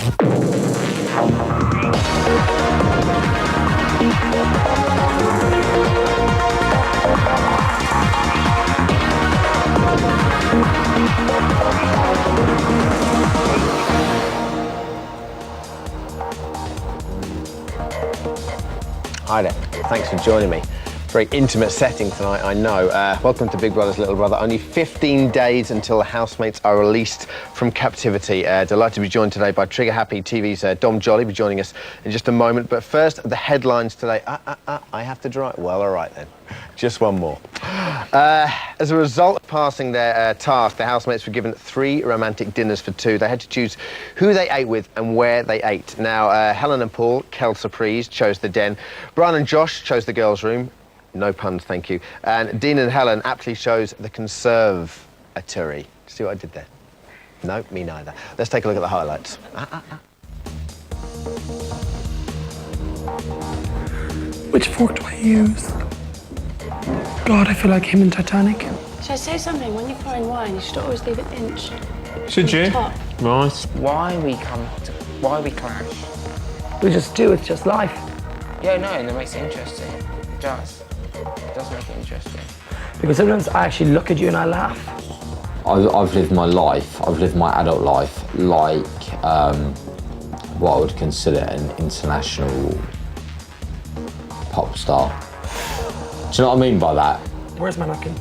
Hi there, thanks for joining me. Very intimate setting tonight, I know. Welcome to Big Brother's Little Brother. Only 15 days until the housemates are released from captivity. Delighted to be joined today by Trigger Happy TV's Dom Jolly, will be joining us in just a moment. But first, the headlines today. I have to drive. Well, all right then. Just one more. As a result of passing their task, the housemates were given 3 romantic dinners for 2. They had to choose who they ate with and where they ate. Now, Helen and Paul, quelle surprise, chose the den. Brian and Josh chose the girls' room. No puns, thank you. And Dean and Helen aptly chose the conservatory. See what I did there? No, me neither. Let's take a look at the highlights. Which fork do I use? God, I feel like him in Titanic. Should I say something? When you're pouring wine, you should always leave an inch. Should you? Top. Right. Why we clash? We just do, it's just life. Yeah, no, and it makes it interesting. It does. It does make it interesting. Because sometimes I actually look at you and I laugh. I've lived my life, I've lived my adult life like what I would consider an international pop star. Do you know what I mean by that? Where's my napkin?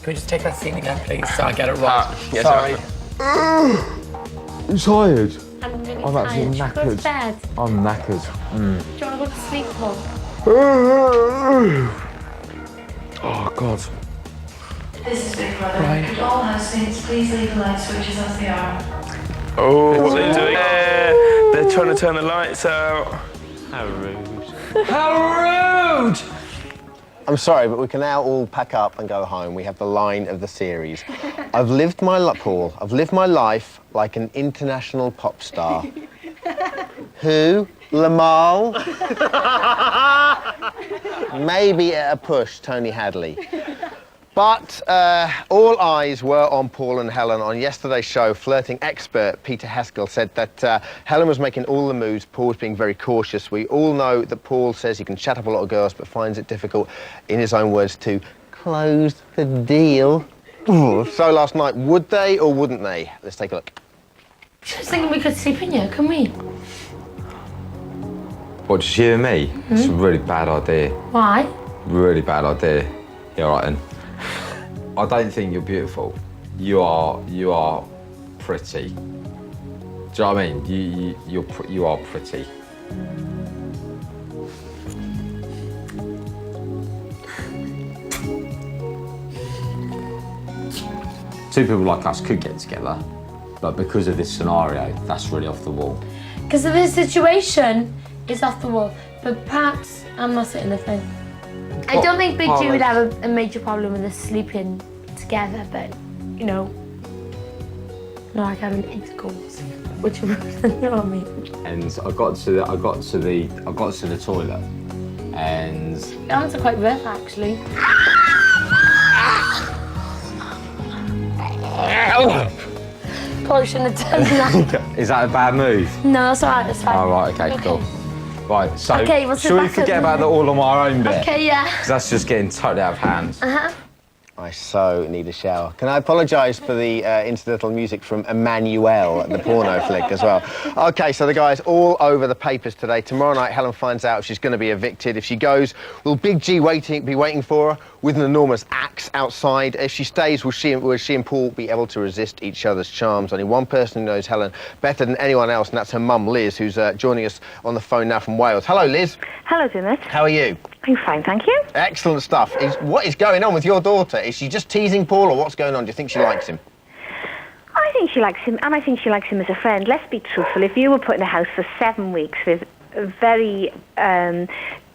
Can we just take that scene again, please, so I get it right? Yes, sorry. I'm tired. I'm really I'm actually tired. Go to knackered. bed. I'm knackered. Do you want to go to sleep, Paul? Oh, God. This is Big Brother. Right. Could all housemates please leave the light switches as they are? Oh, what are they doing? They're trying to turn the lights out. How rude. How rude! I'm sorry, but we can now all pack up and go home. We have the line of the series. I've lived my life, Paul. I've lived my life like an international pop star. Who? Lamal? Maybe at a push, Tony Hadley. But all eyes were on Paul and Helen. On yesterday's show, flirting expert Peter Haskell said that Helen was making all the moves, Paul was being very cautious. We all know that Paul says he can chat up a lot of girls, but finds it difficult, in his own words, to close the deal. So last night, would they or wouldn't they? Let's take a look. I was thinking we could sleep in here, can we? What, just you and me? It's a really bad idea. Why? Really bad idea. Yeah, all right then. I don't think you're beautiful. You are pretty. Do you know what I mean? You are pretty. Two people like us could get together, but because of this scenario, that's really off the wall. Because of this situation, it's off the wall. But perhaps I'm not sitting the thing. I don't think Big G would have a major problem with us sleeping together, but, you know, not like having intercourse, which you know what I mean. And I got to the toilet, and Your arms are quite rough, actually. Probably shouldn't have done that. is that a bad move? No, it's alright, it's fine. Oh, right, okay, cool. Right, so Okay, we'll sit shall we back forget up about the all on our own bit? Okay, yeah. Because that's just getting totally out of hand. I so need a shower. Can I apologise for the incidental music from Emmanuel, the porno flick, as well? OK, so the guys all over the papers today. Tomorrow night, Helen finds out if she's going to be evicted. If she goes, will Big G be waiting for her with an enormous axe outside? If she stays, will she and Paul be able to resist each other's charms? Only one person who knows Helen better than anyone else, and that's her mum, Liz, who's joining us on the phone now from Wales. Hello, Liz. Hello, Dennis. How are you? I'm fine, thank you. Excellent stuff. What is going on with your daughter? Is she just teasing Paul, or what's going on? Do you think she likes him? I think she likes him, and I think she likes him as a friend. Let's be truthful. If you were put in a house for 7 weeks with very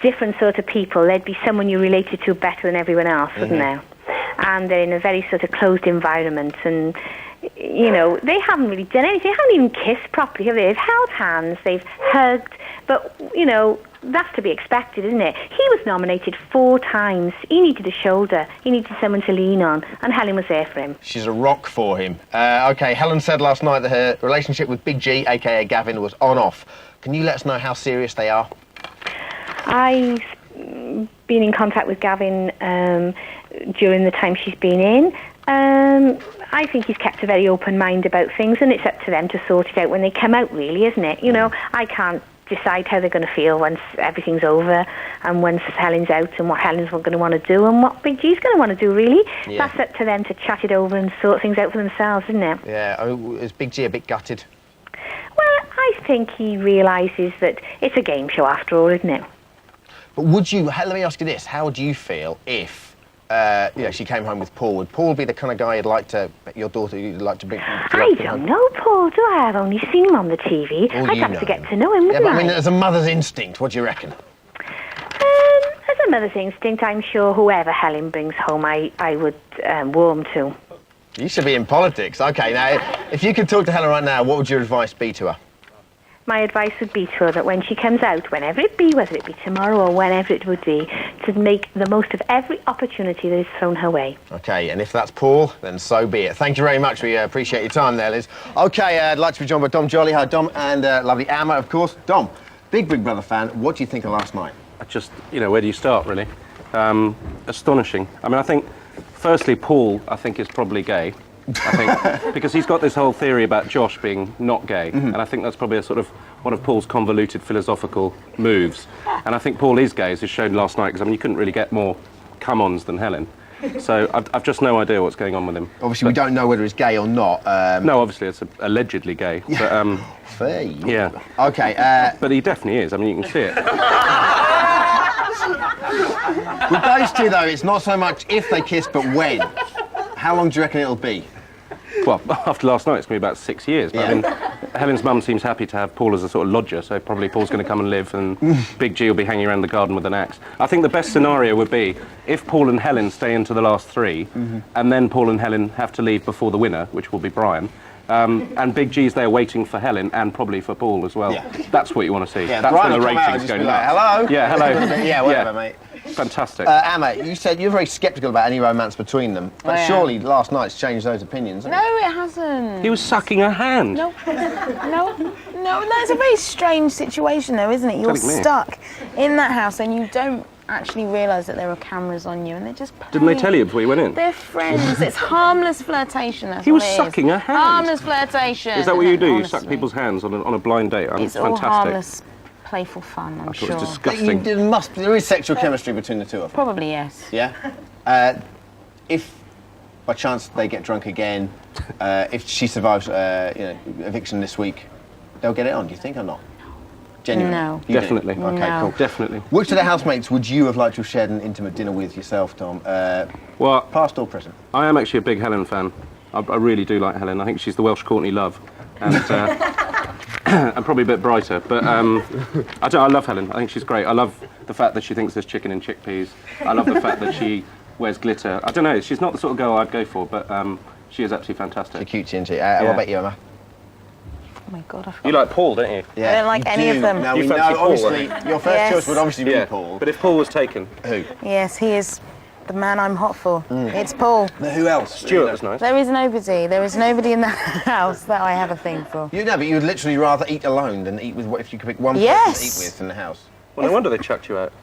different sort of people, there'd be someone you related to better than everyone else, wouldn't there? And they're in a very sort of closed environment, and, you know, they haven't really done anything. They haven't even kissed properly, have they? They've held hands, they've hugged, but, you know, that's to be expected, isn't it? He was nominated 4 times. He needed a shoulder. He needed someone to lean on, and Helen was there for him. She's a rock for him. OK, Helen said last night that her relationship with Big G, a.k.a. Gavin, was on-off. Can you let us know how serious they are? I've been in contact with Gavin during the time she's been in. I think he's kept a very open mind about things, and it's up to them to sort it out when they come out, really, isn't it? You know, I can't decide how they're going to feel once everything's over and once Helen's out, and what Helen's going to want to do and what Big G's going to want to do, really. Yeah. That's up to them to chat it over and sort things out for themselves, isn't it? Yeah, is Big G a bit gutted? Well, I think he realises that it's a game show after all, isn't it? But would you, let me ask you this, how would you feel if she came home with Paul? Would Paul be the kind of guy your daughter you'd like to bring? I don't know, Paul, do I? I've only seen him on the TV. I'd have to get to know him, Yeah, wouldn't but I I? mean, as a mother's instinct, what do you reckon? As a mother's instinct, I'm sure whoever Helen brings home, I would warm to. You should be in politics. OK, now, if you could talk to Helen right now, what would your advice be to her? My advice would be to her that when she comes out, whenever it be, whether it be tomorrow or whenever it would be, to make the most of every opportunity that is thrown her way. OK, and if that's Paul, then so be it. Thank you very much. We appreciate your time there, Liz. OK, I'd like to be joined by Dom Jolly. Hi, Dom, and lovely Amma, of course. Dom, big Big Brother fan. What do you think of last night? Just, where do you start, really? Astonishing. I mean, I think, firstly, Paul, I think, is probably gay. I think, because he's got this whole theory about Josh being not gay, and I think that's probably a sort of one of Paul's convoluted philosophical moves. And I think Paul is gay, as is shown last night, because I mean, you couldn't really get more come-ons than Helen. So I've just no idea what's going on with him. Obviously, we don't know whether he's gay or not. No, obviously, it's allegedly gay. But, Fair. yeah. OK. But he definitely is. I mean, you can see it. With those two, though, it's not so much if they kiss, but when. How long do you reckon it'll be? Well, after last night, it's going to be about 6 years. But I mean, Helen's mum seems happy to have Paul as a sort of lodger, so probably Paul's going to come and live, and Big G will be hanging around the garden with an axe. I think the best scenario would be if Paul and Helen stay into the last 3, and then Paul and Helen have to leave before the winner, which will be Brian. And Big G's there waiting for Helen and probably for Paul as well. Yeah. That's what you want to see. Yeah, that's Brian when the will come out ratings and go just be nuts. like, hello? Yeah, hello. Yeah, whatever, mate. Fantastic. Amma, you said you're very sceptical about any romance between them, but surely last night's changed those opinions, hasn't No, it hasn't. He was sucking her hand. No, that's a very strange situation though, isn't it? You're stuck in that house and you don't actually realise that there are cameras on you and they're just playing. Didn't they tell you before you went in? They're friends. It's harmless flirtation, that's He was what it is. sucking her hand. Harmless flirtation. Is that what you do? Honestly. You suck people's hands on a blind date? It's fantastic. all harmless, playful fun, I'm I sure. thought it was disgusting. There is sexual chemistry between the two of them. Probably, yes. Yeah? If, by chance, they get drunk again, if she survives eviction this week, they'll get it on, do you think, or not? Genuinely? No. You do? Definitely. OK, No. cool. Definitely. Which of the housemates would you have liked to have shared an intimate dinner with yourself, Tom? Well, past or present? I am actually a big Helen fan. I really do like Helen. I think she's the Welsh Courtney Love. And, and probably a bit brighter. But I love Helen. I think she's great. I love the fact that she thinks there's chicken in chickpeas. I love the fact that she wears glitter. I don't know, she's not the sort of girl I'd go for, but she is absolutely fantastic. She's cute, isn't she? What about you, Emma? Oh my God, I forgot. You like Paul, don't you? Yeah, I don't like any of them. Now You we fancy know, Paul, obviously, your first choice would obviously be Paul. But if Paul was taken... Who? Yes, he is the man I'm hot for. It's Paul. Who else? Stuart was nice. There is nobody. There is nobody in the house that I have a thing for. You know, but you would literally rather eat alone than eat with what if you could pick one person to eat with in the house. Well, no wonder they chucked you out.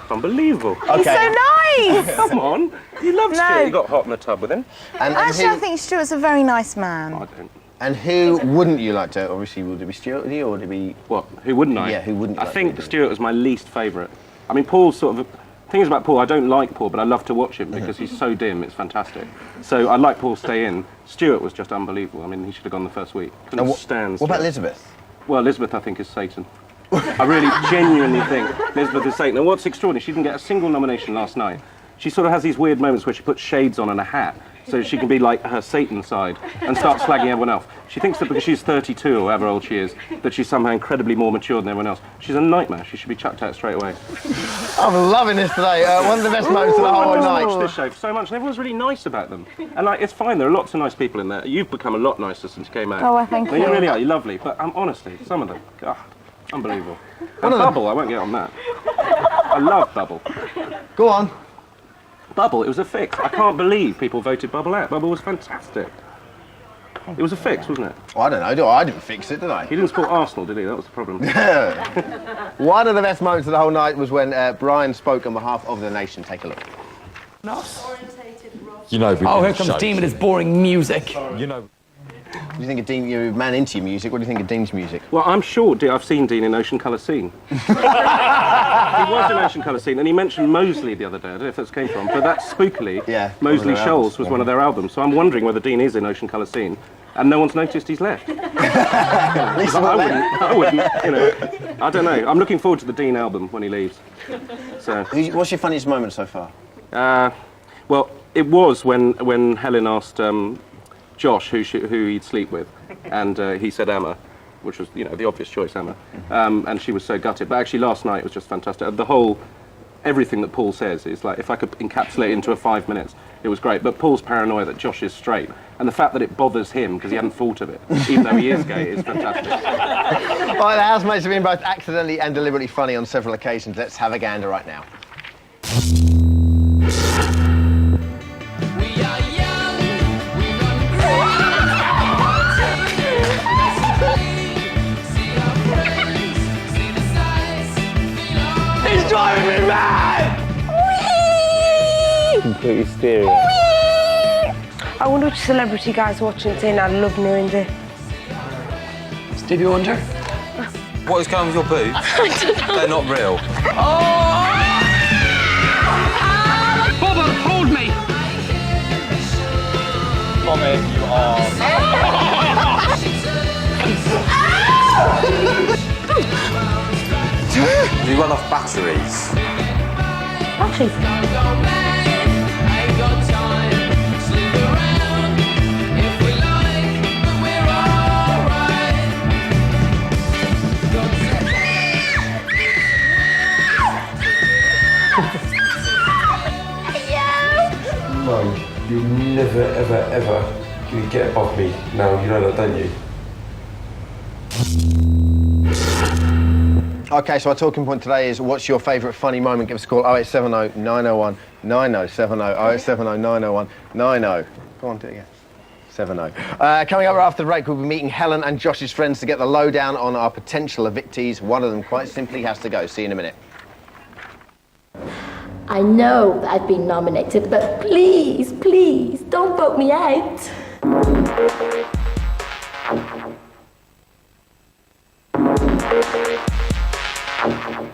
Unbelievable. He's so nice! Come on. You love No. Stuart. You got hot in the tub with him. Actually, I think Stuart's a very nice man. I don't. And who wouldn't you like to? Obviously, would it be Stuart with you, or would it be... What? Who wouldn't I? Yeah, who wouldn't you I like think to do? Stuart was my least favourite. I mean, Paul's sort of... Thing is about Paul, I don't like Paul, but I love to watch him because he's so dim, it's fantastic. So I like Paul stay in. Stuart was just unbelievable. I mean, he should have gone the first week. Couldn't stand What about Stuart. Elizabeth? Well, Elizabeth, I think, is Satan. I really genuinely think Elizabeth is Satan. And what's extraordinary, she didn't get a single nomination last night. She sort of has these weird moments where she puts shades on and a hat so she can be like her Satan side and start slagging everyone else. She thinks that because she's 32 or however old she is, that she's somehow incredibly more mature than everyone else. She's a nightmare. She should be chucked out straight away. I'm loving this today. One of the best moments of the whole I night. watched this show so much, and everyone's really nice about them. And like, it's fine. There are lots of nice people in there. You've become a lot nicer since you came out. Oh, well, thank No, you. you really are. You're lovely. But honestly, some of them, God. Unbelievable. And Bubble, I won't get on that. I love Bubble. Go on. Bubble, it was a fix. I can't believe people voted Bubble out. Bubble was fantastic. It was a fix, wasn't it? Well, I don't know. I didn't fix it, did I? He didn't support Arsenal, did he? That was the problem. One of the best moments of the whole night was when Brian spoke on behalf of the nation. Take a look. You know, oh, here comes Dean with his boring music. You know. What do you think of Dean? You're a man into your music. What do you think of Dean's music? Well, I'm sure I've seen Dean in Ocean Colour Scene. He was in Ocean Colour Scene, and he mentioned Moseley the other day. I don't know if that's came from, but that spookily, Moseley Shoals was one of their albums. So I'm wondering whether Dean is in Ocean Colour Scene, and no one's noticed he's left. I wouldn't, you know. I don't know. I'm looking forward to the Dean album when he leaves. So. What's your funniest moment so far? Well, it was when Helen asked Josh who he'd sleep with, and he said Emma, which was, you know, the obvious choice, Emma, and she was so gutted. But actually last night was just fantastic. Everything that Paul says is like, if I could encapsulate it into 5 minutes, it was great. But Paul's paranoia that Josh is straight, and the fact that it bothers him because he hadn't thought of it, even though he is gay, is fantastic. Well, the housemates have been both accidentally and deliberately funny on several occasions. Let's have a gander right now. He's driving me mad! Completely stereo. I wonder which celebrity guy's watching saying I love knowing it. Stevie Wonder? What is going with your boobs? They're not real. Bubba, hold me! Comment, you are. You run off batteries. Batteries? No, you'll never, ever, ever get above me. Now, you know that, don't you? OK, so our talking point today is, what's your favourite funny moment? Give us a call, 0870 901 9070, 0870 901 90. Go on, do it again. 70. Coming up right after the break, we'll be meeting Helen and Josh's friends to get the lowdown on our potential evictees. One of them quite simply has to go. See you in a minute. I know that I've been nominated, but please, please, don't vote me out.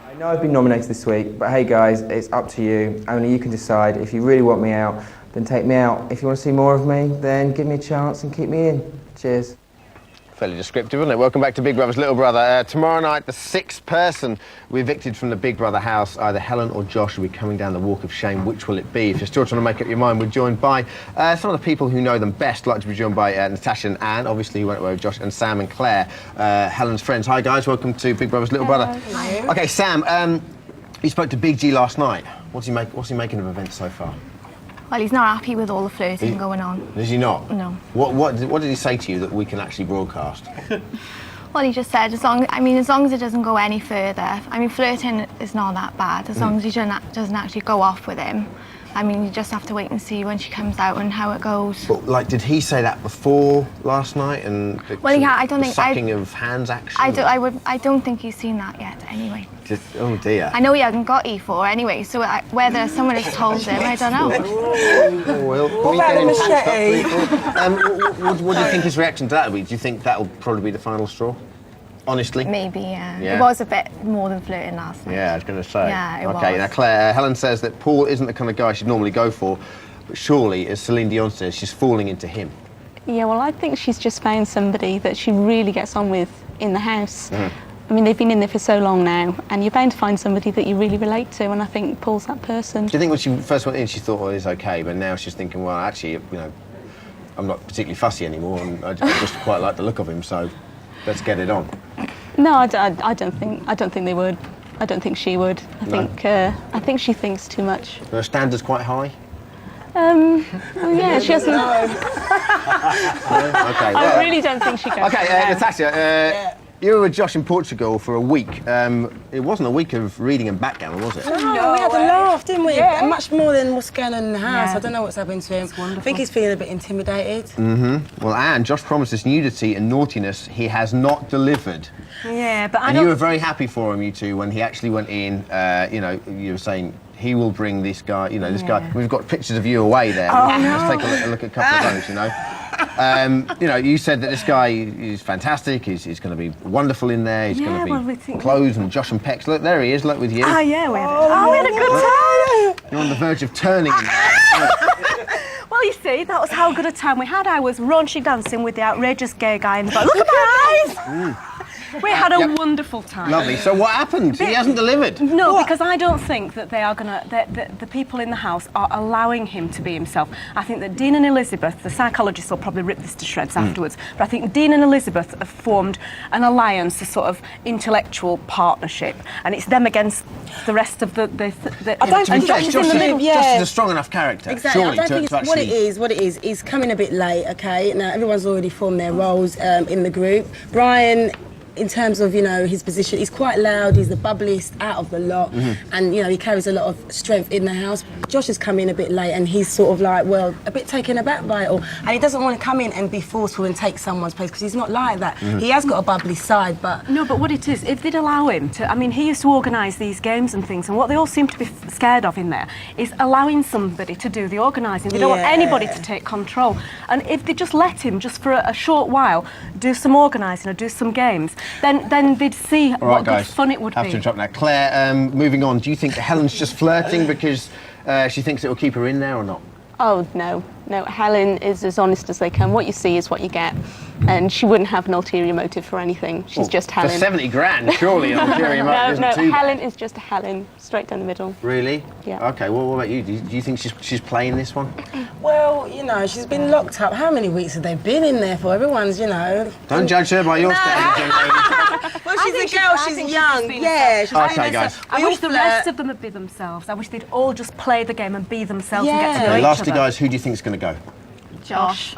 I know I've been nominated this week, but hey guys, it's up to you. Only you can decide. If you really want me out, then take me out. If you want to see more of me, then give me a chance and keep me in. Cheers. Fairly descriptive, isn't it? Welcome back to Big Brother's Little Brother. Tomorrow night, the sixth person we evicted from the Big Brother house, either Helen or Josh, will be coming down the walk of shame. Which will it be? If you're still trying to make up your mind, we're joined by some of the people who know them best. I'd like to be joined by Natasha and Anne, obviously, who went away with Josh, and Sam and Claire, Helen's friends. Hi, guys. Welcome to Big Brother's Little Brother. Hello. OK, Sam, you spoke to Big G last night. What's he making of events so far? Well, he's not happy with all the flirting going on. Is he not? No. What did he say to you that we can actually broadcast? Well, he just said, as long as it doesn't go any further. I mean, flirting is not that bad, as long as he doesn't actually go off with him. I mean, you just have to wait and see when she comes out and how it goes. But, like, did he say that before last night? And well, yeah, I don't think sucking of hands action. I don't think he's seen that yet. Anyway. Oh dear. I know he hasn't got E4 anyway, so whether someone has told him, I don't know. Well, what about a machete? What do you think his reaction to that will be? Do you think that'll probably be the final straw? Honestly? Maybe, yeah. It was a bit more than flirting last night. Yeah, I was going to say. Yeah, it was. Okay, now Claire, Helen says that Paul isn't the kind of guy she'd normally go for, but surely, as Celine Dion says, she's falling into him. Yeah, well, I think she's just found somebody that she really gets on with in the house. I mean, they've been in there for so long now, and you're bound to find somebody that you really relate to, and I think Paul's that person. Do you think when she first went in, she thought, well, it's okay, but now she's thinking, well, actually, you know, I'm not particularly fussy anymore, and I just quite like the look of him, so let's get it on. No, I don't think they would. I don't think she would. I think she thinks too much. Her standards quite high? Well, yeah, she hasn't. Okay. I really don't think she goes. Okay, Natasha, You were with Josh in Portugal for a week. It wasn't a week of reading and backgammon, was it? No, we had a laugh, didn't we? Yeah. Much more than what's going on in the house. Yeah. I don't know what's happened to him. I think he's feeling a bit intimidated. Well, Anne, Josh promised us nudity and naughtiness. He has not delivered. Yeah, but I And don't... you were very happy for him, you two, when he actually went in. You know, you were saying he will bring this guy. You know, this guy. We've got pictures of you away there. Oh, Let's take a look at a couple of those. You know. You know, you said that this guy is fantastic. He's going to be wonderful in there. He's going to be clothes and Josh and Pecs. Look, there he is. Look with you. Oh, yeah, we had a good time. You're on the verge of turning. Well, you see, that was how good a time we had. I was raunchy dancing with the outrageous gay guy in the back. Look at my eyes! We had a wonderful time. Lovely. So what happened? He hasn't delivered. No, because I don't think that they are the people in the house are allowing him to be himself. I think that Dean and Elizabeth, the psychologists will probably rip this to shreds afterwards, but I think Dean and Elizabeth have formed an alliance, a sort of intellectual partnership, and it's them against the rest of the I don't think Josh is in the middle. Josh is a strong enough character. Exactly. Surely, I don't think to it's actually... what it is. He's coming a bit late, okay? Now, everyone's already formed their roles in the group. Brian, in terms of, you know, his position, he's quite loud, he's the bubbliest out of the lot, and, you know, he carries a lot of strength in the house. Josh has come in a bit late and he's sort of like, well, a bit taken aback by it all. And he doesn't want to come in and be forceful and take someone's place, because he's not like that. He has got a bubbly side, but... No, but what it is, if they'd allow him to... I mean, he used to organise these games and things, and what they all seem to be scared of in there is allowing somebody to do the organising. They don't want anybody to take control. And if they just let him, just for a short while, do some organising or do some games, then they'd see what good fun it would be. Have to interrupt now. Claire, moving on, do you think Helen's just flirting because she thinks it will keep her in there or not? Oh, no. Helen is as honest as they can. What you see is what you get. And she wouldn't have an ulterior motive for anything. She's just Helen. For 70 grand, surely an ulterior motive isn't too bad. Helen is just a Helen, straight down the middle. Really? Yeah. Okay, well, what about you? Do you think she's playing this one? Well, you know, she's been locked up. How many weeks have they been in there for? Everyone's, you know... Don't judge her by your standards, young lady. Well, she's a girl, she's young. Yeah, she's Okay, guys. I wish the rest of them would be themselves. I wish they'd all just play the game and be themselves and get to know Okay, each last other. two guys, who do you think's going to go? Josh.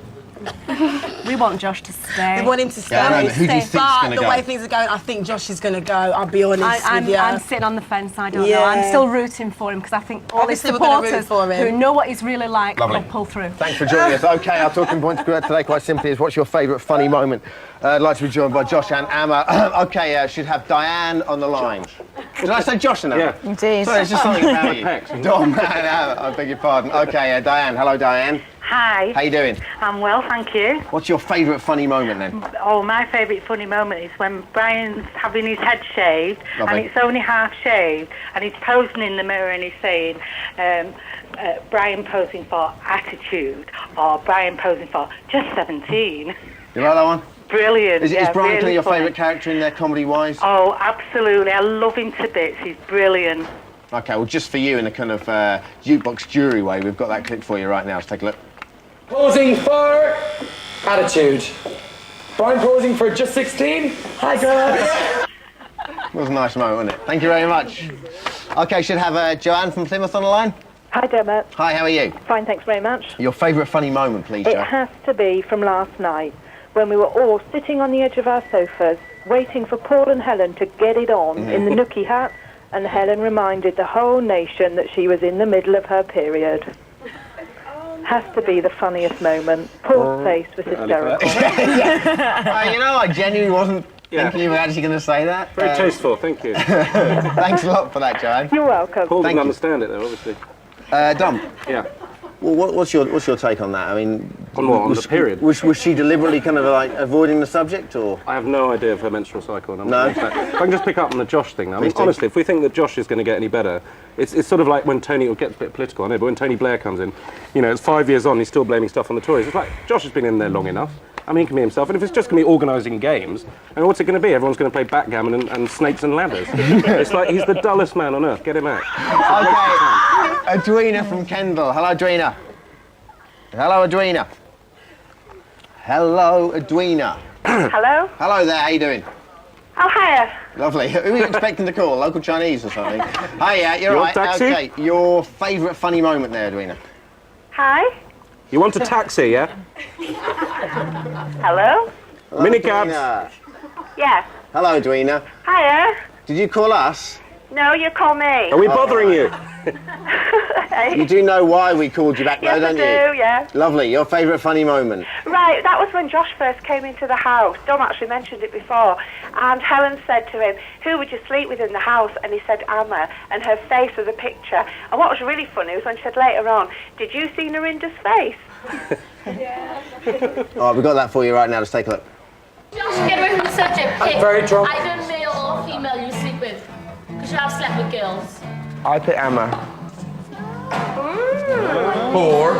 We want Josh to stay. We want him to stay. Yeah, I know, but who do you think's But going to the go? way things are going, I think Josh is going to go. I'll be honest with you. I'm sitting on the fence. I don't know. I'm still rooting for him because I think all his Obviously, we're gonna root supporters for him. who know what he's really like Lovely. will pull through. Thanks for joining us. Okay, our talking point today quite simply is what's your favourite funny moment? I'd like to be joined by Josh and Amma. Okay, should have Diane on the line. Did I say Josh and Amma? Yeah. Indeed. Sorry, it's just something about you. Dom and Amma, I beg your pardon. Okay, Diane. Hello, Diane. Hi. How you doing? I'm well, thank you. What's your favourite funny moment then? Oh, my favourite funny moment is when Brian's having his head shaved Lovely. and it's only half shaved and he's posing in the mirror and he's saying, Brian posing for attitude or Brian posing for just 17. You like that one? Brilliant. Is Brian really Kelly your funny. favourite character in there, comedy-wise? Oh, absolutely. I love him to bits. He's brilliant. Okay, well, just for you in a kind of jukebox jury way, we've got that clip for you right now. Let's take a look. Posing for attitude. Brian posing for just 16. Hi, guys. That was a nice moment, wasn't it? Thank you very much. Okay, should have Joanne from Plymouth on the line. Hi, Dermot. Hi, how are you? Fine, thanks very much. Your favourite funny moment, please, It Jo. has to be from last night, when we were all sitting on the edge of our sofas, waiting for Paul and Helen to get it on in the nookie hat, and Helen reminded the whole nation that she was in the middle of her period. Has to be the funniest moment. Paul's face was hysterical. You know, I genuinely wasn't thinking you were actually going to say that. Very tasteful, thank you. Thanks a lot for that, Joanne. You're welcome. Paul Thank didn't you. understand it, though, obviously. Dom. Yeah. Well, what's your take on that? I mean, On what, on the period? Was she deliberately kind of like avoiding the subject, or? I have no idea of her menstrual cycle. And I'm No. If I can just pick up on the Josh thing. I mean, Please do. honestly, if we think that Josh is going to get any better, it's sort of like when Tony, it gets a bit political, I know, but when Tony Blair comes in, you know, it's 5 years on, he's still blaming stuff on the Tories. It's like, Josh has been in there long enough. I mean, he can be himself. And if it's just going to be organising games, and what's it going to be? Everyone's going to play backgammon and snakes and ladders. It's like, he's the dullest man on earth. Get him out. Okay. Edwina from Kendal. Hello, Edwina. Hello, Edwina. Hello, Edwina. Hello? Hello there, how you doing? Oh, hiya. Lovely. Who are you expecting to call? Local Chinese or something? Hiya, you're You right. want taxi? Okay, your favourite funny moment there, Edwina? Hi? You want a taxi, yeah? Hello? Hello, Minicabs. Edwina. Yeah. Hello, Edwina. Hiya. Did you call us? No, you call me. Are we bothering you? You do know why we called you back, Yes, though, don't I you? do, yeah. Lovely. Your favourite funny moment? Right, that was when Josh first came into the house. Dom actually mentioned it before. And Helen said to him, who would you sleep with in the house? And he said, Amma. And her face was a picture. And what was really funny was when she said later on, did you see Narinda's face? All right, we've got that for you right now. Let's take a look. Josh, get away from the subject. I'm very drunk. Either male or female you sleep with. Because you have slept with girls. I pick Emma. Or...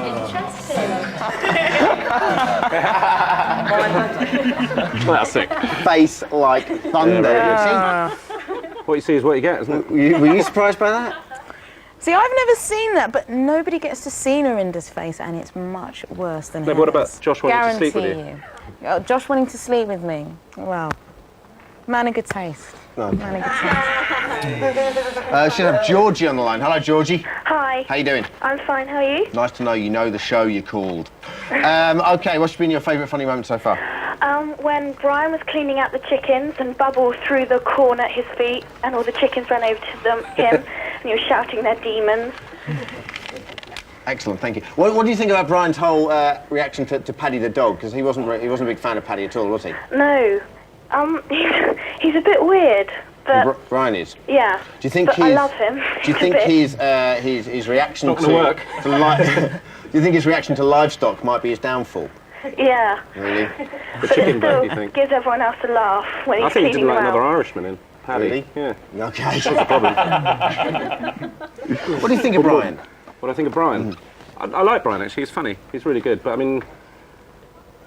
Interesting. That's sick. Face like thunder. Yeah. What you see is what you get, isn't it? Were you surprised by that? See, I've never seen that, but nobody gets to see Narinda's face, and it's much worse than No, hers. what about Josh wanting to sleep with Guarantee you. Josh wanting to sleep with me? Well, man of good taste. No. Man of good taste. Should have Georgie on the line. Hello, Georgie. Hi. How you doing? I'm fine, how are you? Nice to know you know the show you called. Okay, what's been your favourite funny moment so far? When Brian was cleaning out the chickens and Bubble threw the corn at his feet and all the chickens ran over to him and he was shouting their demons. Excellent, thank you. What do you think about Brian's whole reaction to Paddy the dog? Because he wasn't a big fan of Paddy at all, was he? No. He's a bit weird, but... Brian is? Yeah. Do you think but I love him. Do you think his reaction Not gonna work. do you think his reaction to livestock might be his downfall? Yeah. Really? The chicken bit, do you think? Gives everyone else a laugh when he's I think he didn't cleaning like them another out. Irishman in. Paddy. Really? Yeah. Okay. That's the problem. What do you think of Brian? What do I think of Brian? I like Brian, actually. He's funny. He's really good. But, I mean,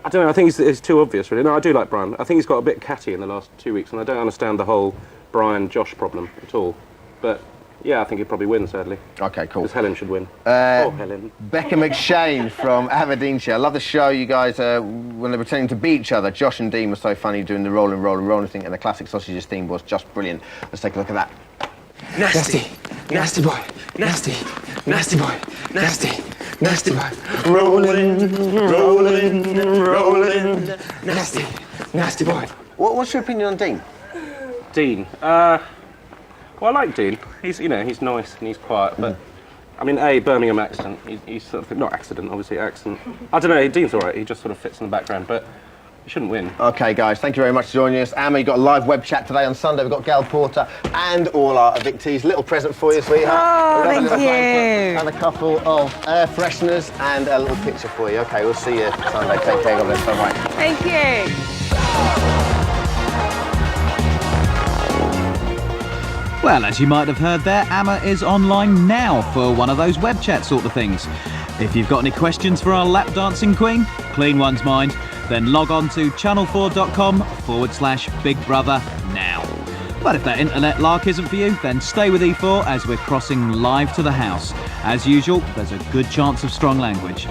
I don't know. I think it's too obvious, really. No, I do like Brian. I think he's got a bit catty in the last 2 weeks, and I don't understand the whole Brian-Josh problem at all. But, yeah, I think he'd probably win, sadly. Okay, cool. Because Helen should win. Helen. Becca McShane from Aberdeenshire. I love the show, you guys, when they're pretending to be each other. Josh and Dean were so funny doing the rolling thing, and the classic sausages theme was just brilliant. Let's take a look at that. Nasty, nasty boy, nasty, nasty boy, nasty, nasty boy. Rolling, rolling, rolling, nasty, nasty boy. What's your opinion on Dean? Dean. Well, I like Dean. He's nice and he's quiet, but I mean, Birmingham accent. He's sort of not accident, obviously accent. I don't know. Dean's all right. He just sort of fits in the background, but he shouldn't win. Okay, guys, thank you very much for joining us. Emma, you've got a live web chat today on Sunday. We've got Gail Porter and all our evictees. Little present for you, sweetheart. Oh, We've got a thank little blanket you. And a couple of air fresheners and a little picture for you. Okay, we'll see you Sunday. Take care. God bless. Bye-bye. Thank you. Well, as you might have heard there, Amma is online now for one of those web chat sort of things. If you've got any questions for our lap dancing queen, clean one's mind, then log on to channel4.com/Big Brother now. But if that internet lark isn't for you, then stay with E4 as we're crossing live to the house. As usual, there's a good chance of strong language.